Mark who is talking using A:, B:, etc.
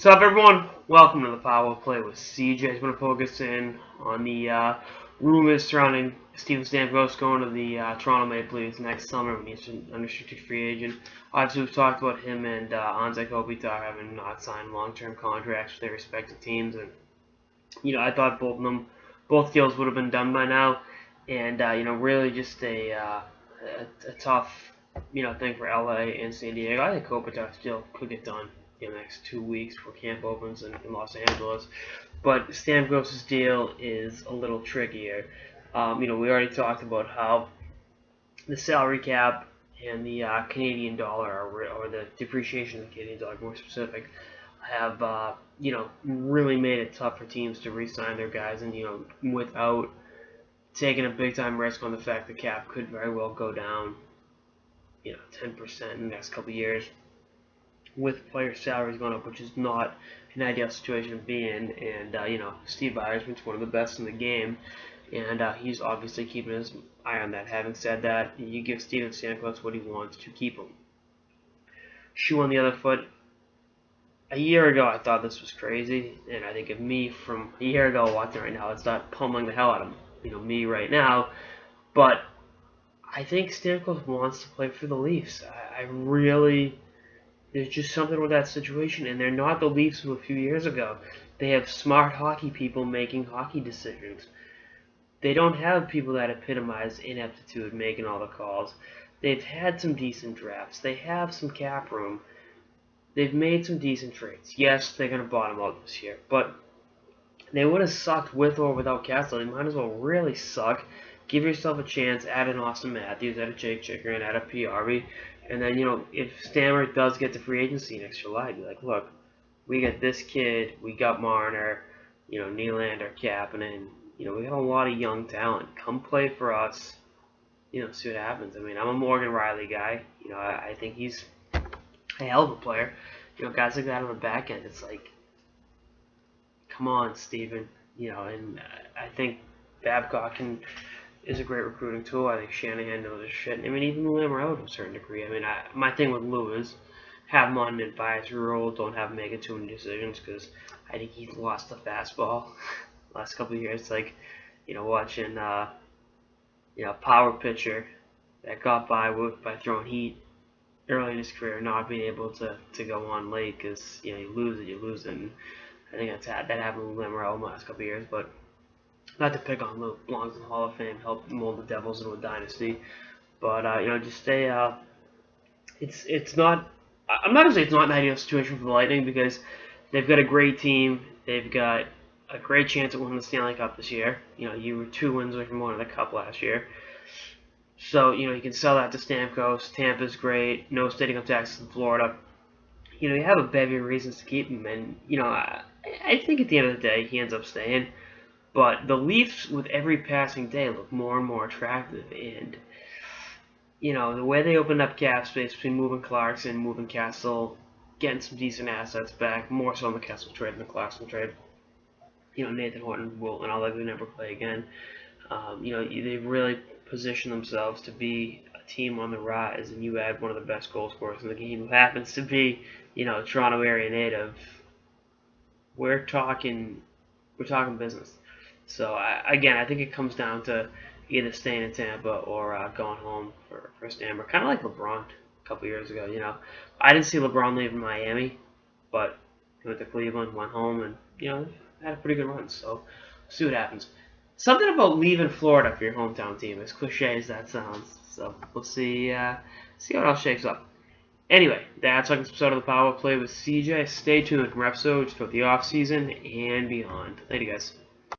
A: What's up, everyone? Welcome to the Power Play with CJ. I'm going to focus in on the rumors surrounding Steven Stamkos going to the Toronto Maple Leafs next summer when he's an unrestricted free agent. Obviously, we've talked about him and Anze Kopitar having not signed long-term contracts with their respective teams, and I thought both deals would have been done by now, and really just a tough thing for LA and San Diego. I think Kopitar still could get done in the next 2 weeks before camp opens in Los Angeles. But Stamkos' deal is a little trickier. We already talked about how the salary cap and the Canadian dollar, or the depreciation of the Canadian dollar, more specific, have really made it tough for teams to re-sign their guys, and without taking a big time risk on the fact the cap could very well go down 10% in the next couple of years, with player salaries going up, which is not an ideal situation to be in. And Steve Yzerman's one of the best in the game, and he's obviously keeping his eye on that. Having said that, you give Steven Stamkos what he wants to keep him. Shoe on the other foot. A year ago, I thought this was crazy, and I think if me from a year ago watching right now, it's not pummeling the hell out of me right now. But I think Stamkos wants to play for the Leafs. I really. There's just something with that situation, and they're not the Leafs of a few years ago. They have smart hockey people making hockey decisions. They don't have people that epitomize ineptitude making all the calls. They've had some decent drafts. They have some cap room. They've made some decent trades. Yes, they're going to bottom out this year, but they would have sucked with or without Castle. They might as well really suck. Give yourself a chance. Add an Austin Matthews, add a Jake Chickering, add a PRV. And then, if Stammer does get to free agency next July, be like, look, we got this kid, we got Marner, Nylander, Kapanen, we got a lot of young talent. Come play for us, see what happens. I mean, I'm a Morgan Riley guy. I think he's a hell of a player. Guys like that on the back end, it's like, come on, Steven. And I think Babcock is a great recruiting tool. I think Shanahan knows his shit. I mean, even Lou Lamoriello to a certain degree. I mean, my thing with Lou is have him on an advisory role. Don't have him making too many decisions, because I think he's lost the fastball last couple of years. It's like, watching power pitcher that got by throwing heat early in his career, not being able to go on late because you lose it. And I think that happened with Lamoriello in the last couple of years, but. Not to pick on Lou, belongs in the Hall of Fame, helped mold the Devils into a dynasty, but just stay. It's not. I'm not gonna say it's not an ideal situation for the Lightning, because they've got a great team. They've got a great chance at winning the Stanley Cup this year. You were 2 wins away from winning the Cup last year, so you can sell that to Stamkos. Tampa's great. No state income taxes in Florida. You have a bevy of reasons to keep him, and I think at the end of the day he ends up staying. But the Leafs, with every passing day, look more and more attractive. And, the way they opened up cap space between moving Clarkson, moving Castle, getting some decent assets back, more so in the Castle trade than the Clarkson trade. Nathan Horton will, in all likelihood, never play again. They've really positioned themselves to be a team on the rise, and you add one of the best goal scorers in the game, who happens to be, a Toronto area native. We're talking business. So, I think it comes down to either staying in Tampa or going home for Stammer. Kind of like LeBron a couple years ago, I didn't see LeBron leave Miami, but he went to Cleveland, went home, and, had a pretty good run. So, we'll see what happens. Something about leaving Florida for your hometown team, as cliche as that sounds. So, we'll see how it all shakes up. Anyway, that's like this episode of the Power Play with CJ. Stay tuned for episodes throughout the offseason and beyond. Later, guys.